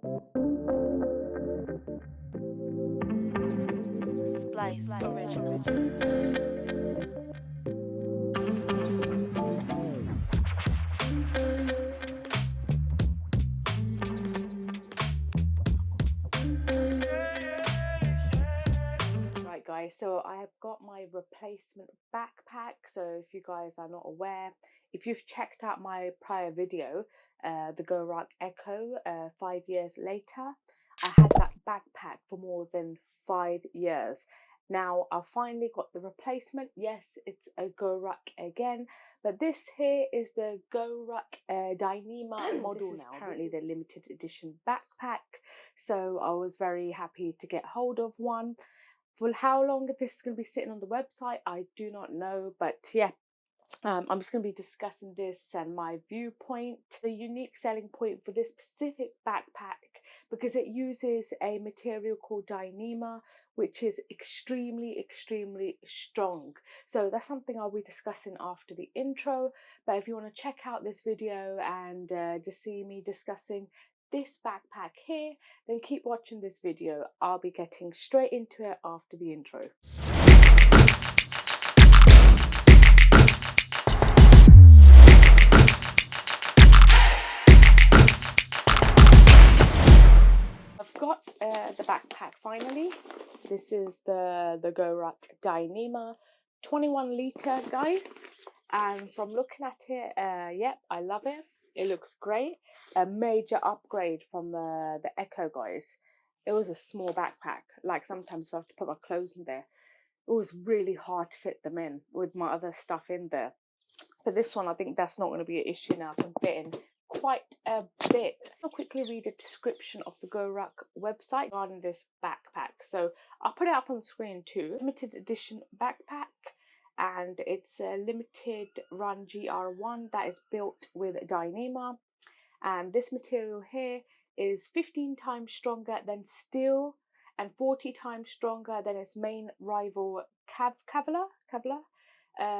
Splice Original. Right guys, so I have got my replacement backpack. So if you guys are not aware, if you've checked out my prior video, the GORUCK Echo, 5 years later, I had that backpack for more than 5 years. Now I finally got the replacement. Yes, it's a GORUCK again, but this here is the GORUCK DYNEEMA model. This is now apparently the limited edition backpack, so I was very happy to get hold of one. For how long this is going to be sitting on the website, I do not know, but yeah, I'm just going to be discussing this and my viewpoint. The unique selling point for this specific backpack, because it uses a material called DYNEEMA, which is extremely strong. So that's something I'll be discussing after the intro. But if you want to check out this video and just see me discussing this backpack here, then keep watching this video. I'll be getting straight into it after the intro. I've got the backpack finally. This is the GORUCK DYNEEMA 21 litre, guys. And from looking at it, yep, I love it. It looks great. A major upgrade from the Echo, guys. It was a small backpack. Like sometimes I have to put my clothes in there. It was really hard to fit them in with my other stuff in there. But this one, I think that's not going to be an issue now. I can fit in quite a bit. I'll quickly read a description of the GORUCK website regarding this backpack. So I'll put it up on the screen too. Limited edition backpack, and it's a limited run GR1 that is built with DYNEEMA. And this material here is 15 times stronger than steel and 40 times stronger than its main rival Kevlar.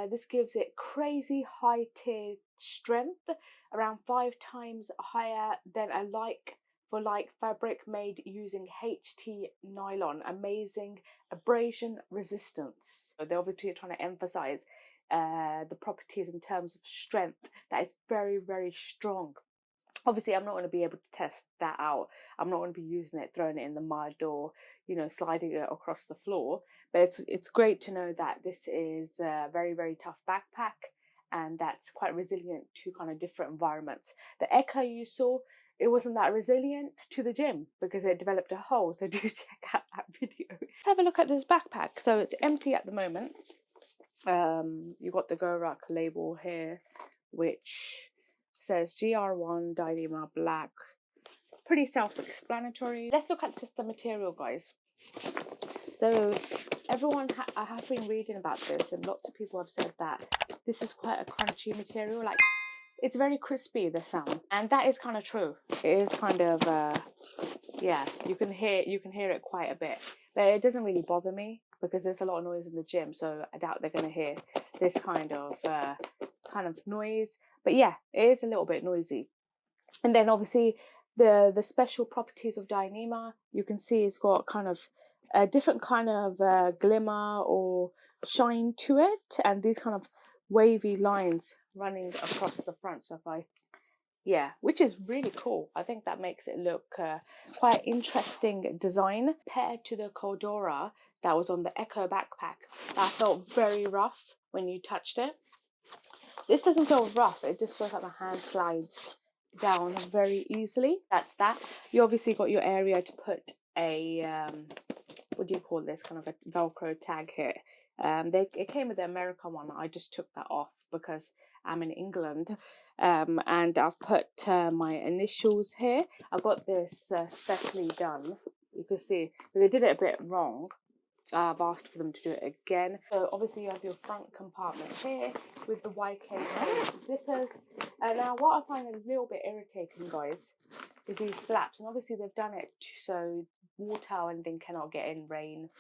This gives it crazy high tier strength, around 5 times higher than a like for like fabric made using HT nylon. Amazing abrasion resistance. So they're obviously trying to emphasize the properties in terms of strength. That is very strong. Obviously, I'm not going to be able to test that out. I'm not going to be using it, throwing it in the mud, or sliding it across the floor. But it's great to know that this is a very tough backpack, and that's quite resilient to kind of different environments. The Echo you saw, it wasn't that resilient to the gym because it developed a hole. So do check out that video. Let's have a look at this backpack. So it's empty at the moment. You got the GORUCK label here, which says GR1 DYNEEMA black. Pretty self-explanatory. Let's look at just the material, guys. So everyone, I have been reading about this, and lots of people have said that this is quite a crunchy material. Like, it's very crispy, the sound, and that is kind of true. It is kind of yeah, you can hear it quite a bit, but it doesn't really bother me because there's a lot of noise in the gym, so I doubt they're going to hear this kind of noise. But yeah, it is a little bit noisy. And then obviously the special properties of DYNEEMA, you can see it's got kind of a different kind of glimmer or shine to it, and these kind of wavy lines running across the front. So which is really cool. I think that makes it look quite interesting design compared to the Cordura that was on the Echo backpack. That felt very rough when you touched it. This doesn't feel rough. It just feels like the hand slides down very easily. That's that. You obviously got your area to put a what do you call this, kind of a Velcro tag here. It came with the American one. I just took that off because I'm in England, and I've put my initials here. I've got this specially done. You can see they did it a bit wrong. I've asked for them to do it again. So obviously you have your front compartment here with the YK zippers. Now what I find a little bit irritating, guys, is these flaps. And obviously they've done it so water or anything cannot get in, rain.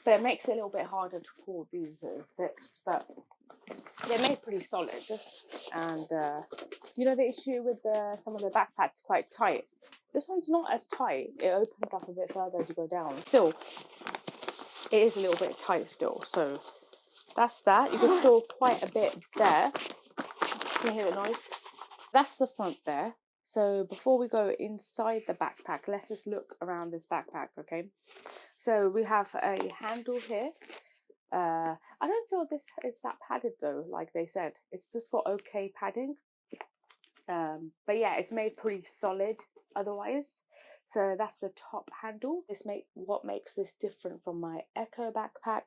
But it makes it a little bit harder to pull these zips. But they're made pretty solid. And the issue with some of the backpacks quite tight. This one's not as tight. It opens up a bit further as you go down. Still, it is a little bit tight still. So that's that. You can store quite a bit there. Can you hear the noise? That's the front there. So before we go inside the backpack, let's just look around this backpack, okay? So we have a handle here. I don't feel this is that padded though, like they said. It's just got okay padding. But yeah, it's made pretty solid otherwise. So that's the top handle. What makes this different from my Echo backpack.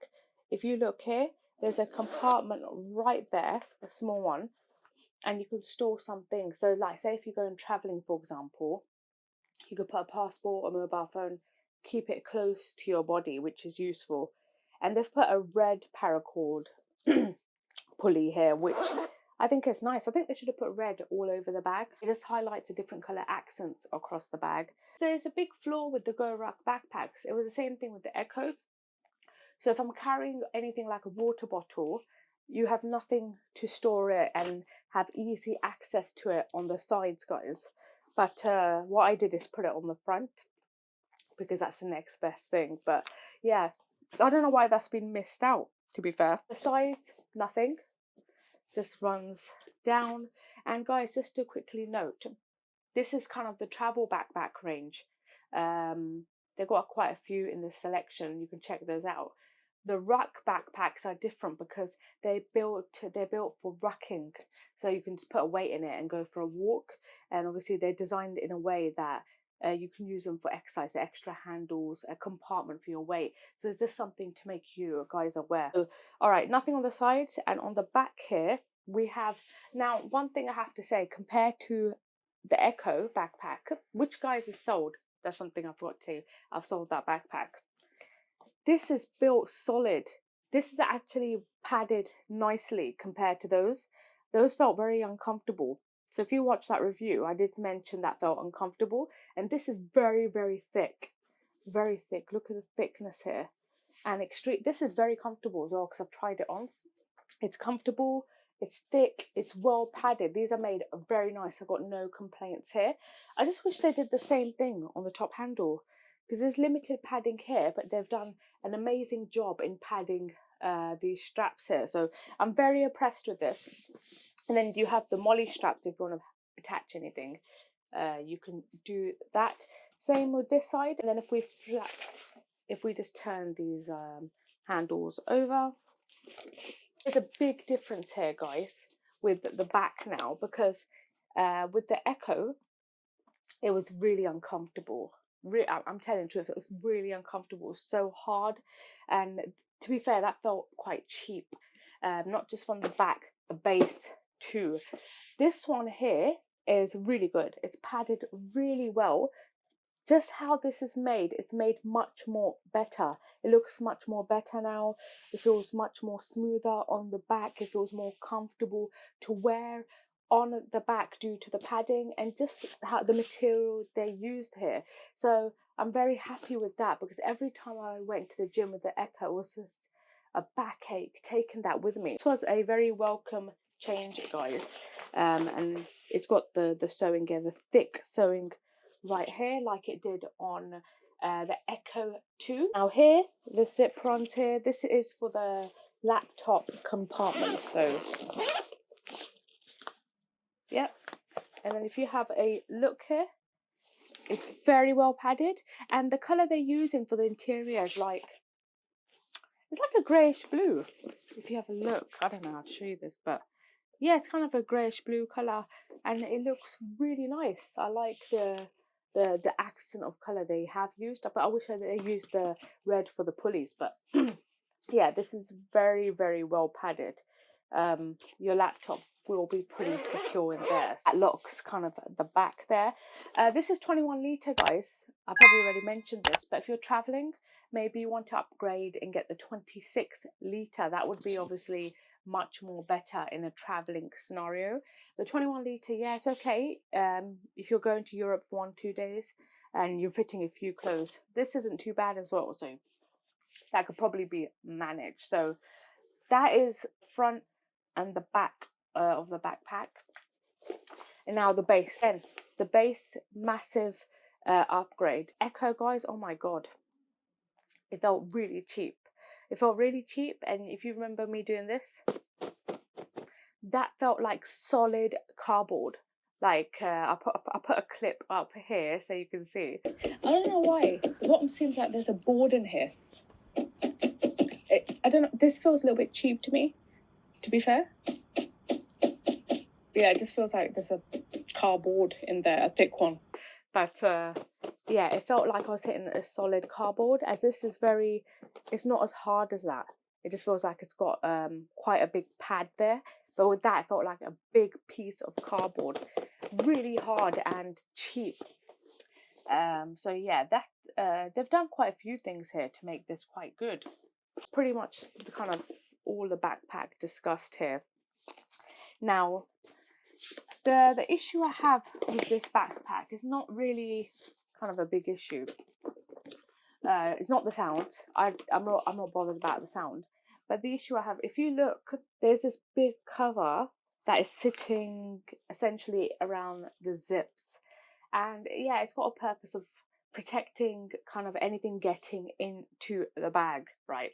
If you look here, there's a compartment right there, a small one, and you can store something. So like say if you're going traveling, for example, you could put a passport, a mobile phone, keep it close to your body, which is useful. And they've put a red paracord pulley here, which I think is nice. I think they should have put red all over the bag. It just highlights the different colour accents across the bag. There's a big flaw with the GORUCK backpacks. It was the same thing with the Echo. So if I'm carrying anything like a water bottle, you have nothing to store it and have easy access to it on the sides, guys. But what I did is put it on the front because that's the next best thing. But yeah, I don't know why that's been missed out, to be fair. The sides, nothing. Just runs down. And guys, just to quickly note, this is kind of the travel backpack range. They've got quite a few in this selection. You can check those out. The ruck backpacks are different because they're built for rucking, so you can just put a weight in it and go for a walk. And obviously they're designed in a way that you can use them for exercise, extra handles, a compartment for your weight. So it's just something to make you guys aware. So, all right, nothing on the sides, and on the back here we have, now one thing I have to say, compared to the Echo backpack, which guys is sold, that's something I forgot to, I've sold that backpack. This is built solid. This is actually padded nicely compared to those. Those felt very uncomfortable. So if you watch that review, I did mention that felt uncomfortable. And this is very, very thick. Very thick. Look at the thickness here. And extreme. This is very comfortable as well because I've tried it on. It's comfortable. It's thick. It's well padded. These are made very nice. I've got no complaints here. I just wish they did the same thing on the top handle, because there's limited padding here, but they've done an amazing job in padding these straps here. So I'm very impressed with this. And then you have the molly straps if you want to attach anything. You can do that. Same with this side. And then if we just turn these handles over, there's a big difference here, guys, with the back now, because with the Echo, it was really uncomfortable. I'm telling the truth, it was really uncomfortable, so hard. And to be fair, that felt quite cheap, not just from the back, the base too. This one here is really good. It's padded really well. Just how this is made, it's made much more better. It looks much more better now. It feels much more smoother on the back. It feels more comfortable to wear on the back due to the padding and just how the material they used here. So I'm very happy with that, because every time I went to the gym with the Echo, it was just a backache taking that with me. This was a very welcome change, guys. And it's got the sewing here, the thick sewing right here, like it did on the Echo 2. Now here, the zip runs here. This is for the laptop compartment. So, yep. And then if you have a look here, it's very well padded. And the colour they're using for the interior is like, it's like a greyish blue. If you have a look, I don't know how to show you this, but yeah, it's kind of a greyish blue colour, and it looks really nice. I like the accent of colour they have used, but I wish they used the red for the pulleys. But yeah, this is very, very well padded. Your laptop will be pretty secure in there. That locks kind of the back there. This is 21 litre, guys. I probably already mentioned this, but if you're travelling, maybe you want to upgrade and get the 26 litre. That would be obviously much more better in a traveling scenario. The 21 litre, yeah, it's okay if you're going to Europe for 1-2 days and you're fitting a few clothes. This isn't too bad as well, so that could probably be managed. So that is front and the back of the backpack. And now the base. Again, the base, massive upgrade. Echo, guys, oh my god, it felt really cheap. It felt really cheap, and if you remember me doing this, that felt like solid cardboard. Like I put a clip up here so you can see. I don't know why. The bottom seems like there's a board in here. I don't know. This feels a little bit cheap to me, to be fair. Yeah, it just feels like there's a cardboard in there, a thick one. But yeah, it felt like I was hitting a solid cardboard, as this is very, it's not as hard as that. It just feels like it's got quite a big pad there. But with that, it felt like a big piece of cardboard. Really hard and cheap. So yeah, that they've done quite a few things here to make this quite good. Pretty much the kind of all the backpack discussed here. Now, the issue I have with this backpack is not really kind of a big issue. It's not the sound. I'm not bothered about the sound. But the issue I have, if you look, there's this big cover that is sitting essentially around the zips. And yeah, it's got a purpose of protecting kind of anything getting into the bag, right?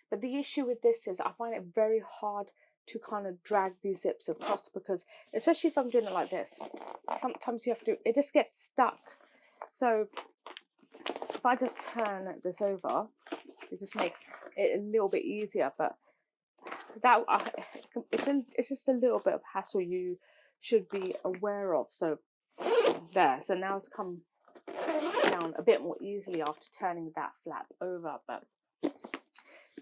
But the issue with this is I find it very hard to kind of drag these zips across, because especially if I'm doing it like this, sometimes you have to, it just gets stuck. So if I just turn this over, it just makes it a little bit easier. But that it's just a little bit of hassle you should be aware of. So there, so now it's come down a bit more easily after turning that flap over. But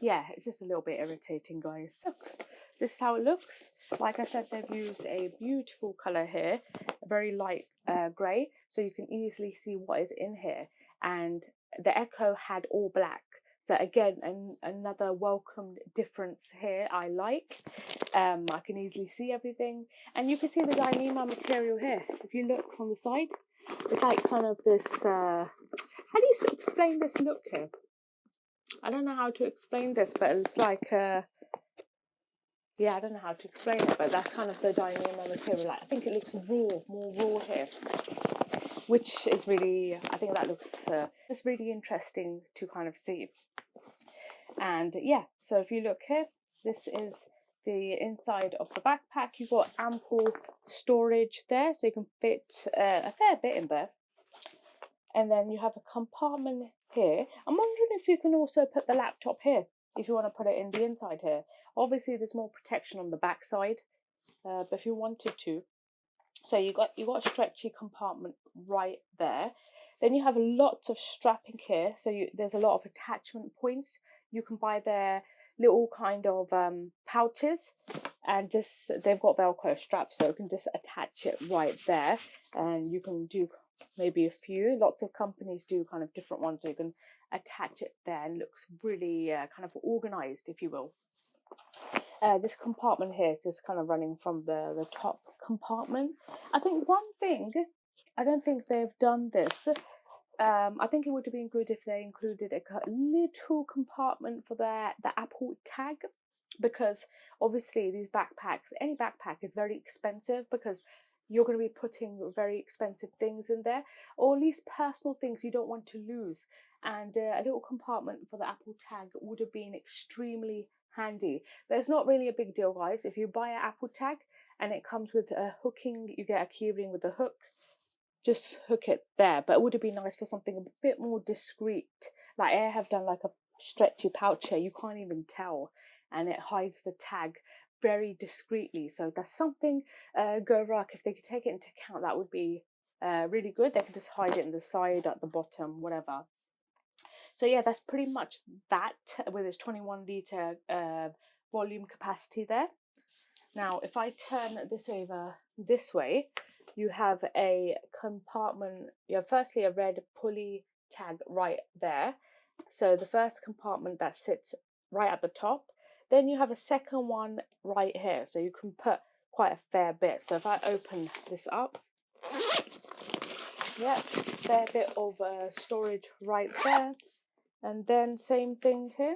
yeah, it's just a little bit irritating, guys. Look, this is how it looks. Like I said, they've used a beautiful color here, a very light grey, so you can easily see what is in here. And the Echo had all black, so again, another welcomed difference here. I like. I can easily see everything, and you can see the DYNEEMA material here. If you look on the side, it's like kind of this. How do you explain this look here? I don't know how to explain this, but it's like, yeah, I don't know how to explain it, but that's kind of the DYNEEMA material. Like, I think it looks raw, more raw here, which is really, I think that looks just really interesting to kind of see. And yeah, so if you look here, this is the inside of the backpack. You've got ample storage there, so you can fit a fair bit in there. And then you have a compartment here. I'm wondering if you can also put the laptop here, if you want to put it in the inside here. Obviously, there's more protection on the back side, but if you wanted to. So you got a stretchy compartment right there. Then you have lots of strapping here. So there's a lot of attachment points. You can buy their little kind of pouches, and just they've got Velcro straps, so you can just attach it right there, and you can do maybe a few. Lots of companies do kind of different ones, so you can attach it there, and it looks really kind of organized, if you will. This compartment here is just kind of running from the top compartment. I think one thing, I don't think they've done this. I think it would have been good if they included a little compartment for the Apple tag, because obviously these backpacks, any backpack is very expensive, because you're going to be putting very expensive things in there, or at least personal things you don't want to lose. And a little compartment for the Apple tag would have been extremely handy. But it's not really a big deal, guys. If you buy an Apple tag and it comes with a hooking, you get a keyring with a hook, just hook it there. But it would have been nice for something a bit more discreet. Like I have done like a stretchy pouch here, you can't even tell, and it hides the tag very discreetly. So that's something GORUCK, if they could take it into account, that would be really good. They could just hide it in the side, at the bottom, whatever. So yeah, that's pretty much that, with its 21 litre volume capacity there. Now, if I turn this over this way, you have a compartment. You have firstly a red pulley tag right there. So the first compartment that sits right at the top. Then you have a second one right here. So you can put quite a fair bit. So if I open this up, yeah, fair bit of storage right there. And then same thing here.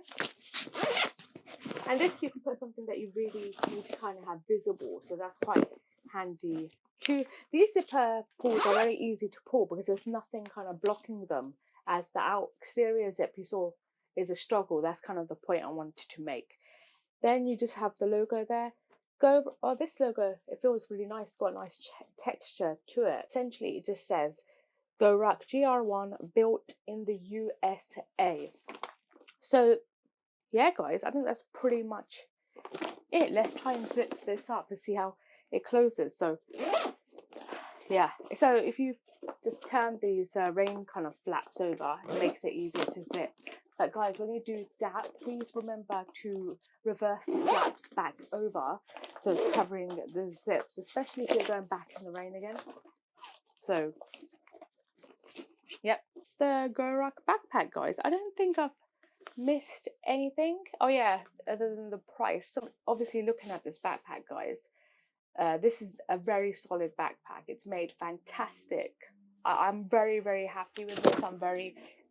And this you can put something that you really need to kind of have visible, so that's quite handy These zipper pulls are very easy to pull because there's nothing kind of blocking them, as the out exterior zip you saw is a struggle. That's kind of the point I wanted to make. Then you just have the logo there. This logo, it feels really nice. It's got a nice texture to it. Essentially, it just says GORUCK GR1 built in the USA. So yeah, guys, I think that's pretty much it. Let's try and zip this up and see how it closes. So yeah, so if you just turn these rain kind of flaps over, it makes it easier to zip. But guys, when you do that, please remember to reverse the flaps back over so it's covering the zips, especially if you're going back in the rain again. So yep, it's the GORUCK backpack, guys. I don't think I've missed anything. Oh yeah, other than the price. So obviously looking at this backpack, guys, this is a very solid backpack. It's made fantastic. I'm very, very happy with this.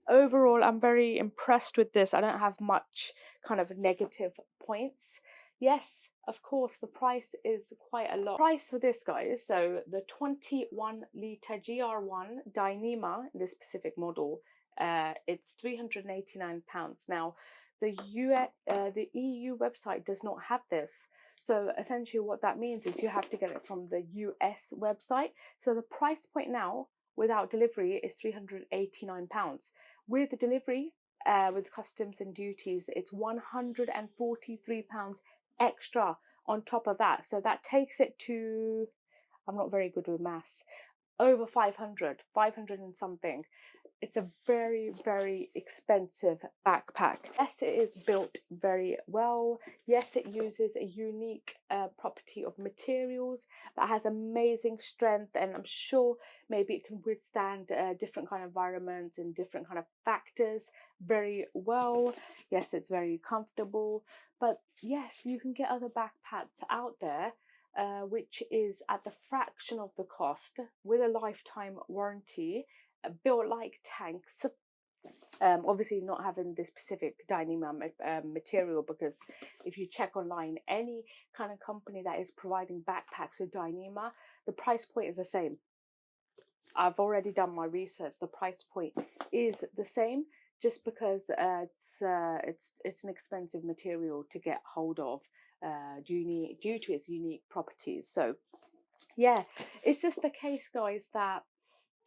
Overall, I'm very impressed with this. I don't have much kind of negative points. Yes, of course, the price is quite a lot. Price for this, guys, so the 21 litre GR1 DYNEEMA, this specific model, it's £389. Now, the EU website does not have this. So essentially what that means is you have to get it from the US website. So the price point now without delivery is £389. With the delivery, with customs and duties, it's £143 extra on top of that. So that takes it to, I'm not very good with maths, over 500 and something. It's a very, very expensive backpack. Yes, it is built very well. Yes, it uses a unique property of materials that has amazing strength, and I'm sure maybe it can withstand different kind of environments and different kind of factors very well. Yes, it's very comfortable. But yes, you can get other backpacks out there which is at the fraction of the cost with a lifetime warranty, built like tanks. Obviously not having this specific DYNEEMA material, because if you check online, any kind of company that is providing backpacks with DYNEEMA, the price point is the same. I've already done my research. The price point is the same, just because it's an expensive material to get hold of due to its unique properties. So yeah, it's just the case, guys, that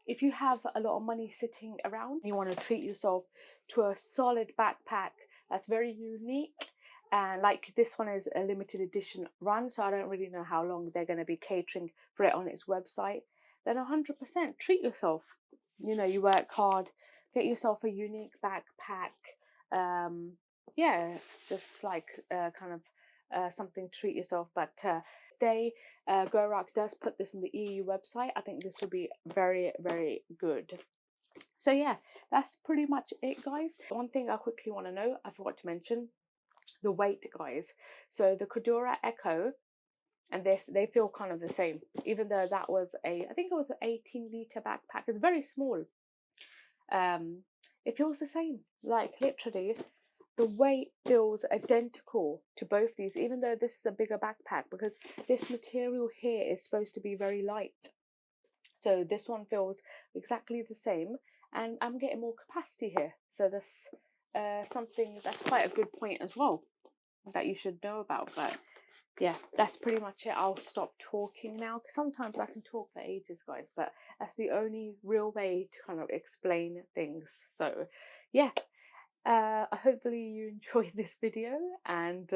if you have a lot of money sitting around, you want to treat yourself to a solid backpack that's very unique, and like this one is a limited edition run, so I don't really know how long they're going to be catering for it on its website, then 100% treat yourself. You know, you work hard, get yourself a unique backpack. Yeah, just like kind of something to treat yourself. But GORUCK does put this on the EU website. I think this will be very, very good. So yeah, that's pretty much it, guys. One thing I quickly want to know, I forgot to mention, the weight, guys. So the Cordura Echo and this, they feel kind of the same, even though that was I think it was an 18-litre backpack. It's very small. It feels the same, like literally the weight feels identical to both these, even though this is a bigger backpack, because this material here is supposed to be very light. So this one feels exactly the same, and I'm getting more capacity here. So that's something that's quite a good point as well that you should know about. But yeah, that's pretty much it. I'll stop talking now, because sometimes I can talk for ages, guys, but that's the only real way to kind of explain things. So yeah, hopefully you enjoyed this video, and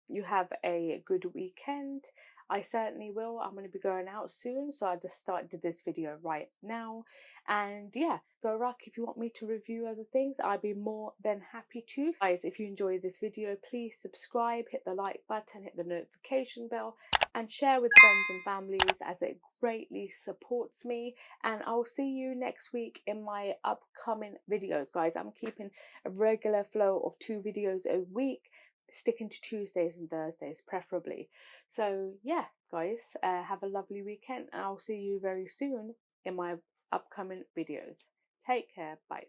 you have a good weekend. I certainly will. I'm going to be going out soon, so I just did this video right now. And yeah, GORUCK, if you want me to review other things, I'd be more than happy to. Guys, if you enjoyed this video, please subscribe, hit the like button, hit the notification bell, and share with friends and families, as it greatly supports me. And I'll see you next week in my upcoming videos, guys. I'm keeping a regular flow of 2 videos a week, sticking to Tuesdays and Thursdays preferably. So yeah, guys, have a lovely weekend, and I'll see you very soon in my upcoming videos. Take care. Bye.